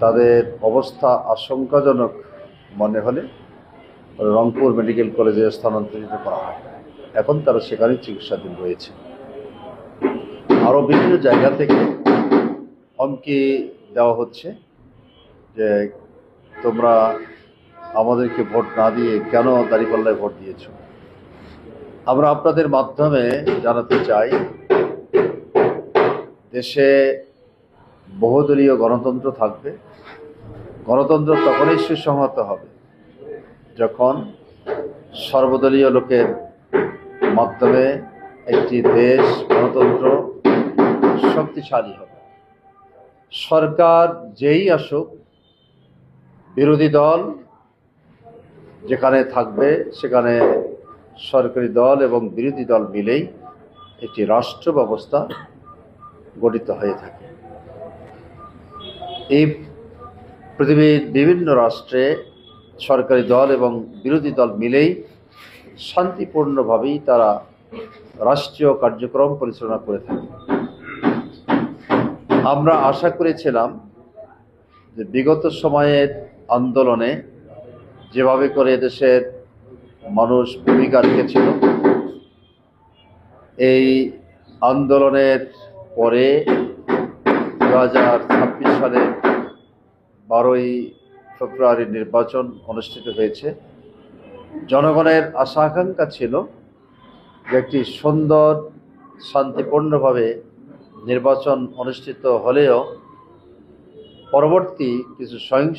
তাদের অবস্থা আশঙ্কাজনক মনে হলে রংপুর মেডিকেল কলেজে স্থানান্তরিত করা হয়। এখন তারা সেখানেই চিকিৎসাধীন রয়েছে। আরও বিভিন্ন জায়গা থেকে হুমকি দেওয়া হচ্ছে যে তোমরা আমাদেরকে ভোট না দিয়ে কেন দাঁড়িপাল্লায় ভোট দিয়েছ। আমরা আপনাদের মাধ্যমে জানাতে চাই, দেশে বহুদলীয় গণতন্ত্র থাকবে। গণতন্ত্র তখনই সুসংহত হবে যখন সর্বদলীয় লোকের মাধ্যমে একটি দেশ গণতন্ত্র শক্তিশালী হবে। সরকার যেই আসুক, বিরোধী দল যেখানে থাকবে সেখানে সরকারি দল এবং বিরোধী দল মিলেই একটি রাষ্ট্র ব্যবস্থা গঠিত হয়ে থাকে। এই পৃথিবীর বিভিন্ন রাষ্ট্রে সরকারি দল এবং বিরোধী দল মিলেই শান্তিপূর্ণভাবেই তারা রাষ্ট্রীয় কার্যক্রম পরিচালনা করে থাকে। আমরা আশা করেছিলাম যে বিগত সময়ের আন্দোলনে যেভাবে করে দেশের মানুষ ভূমিকা রেখেছিল, এই আন্দোলনের পরে 2026 সালে 12ই ফেব্রুয়ারি নির্বাচন অনুষ্ঠিত হয়েছে। জনগণের আশা আকাঙ্ক্ষা ছিল যে একটি সুন্দর শান্তিপূর্ণভাবে নির্বাচন অনুষ্ঠিত হলেও পরবর্তী কিছু সহিংস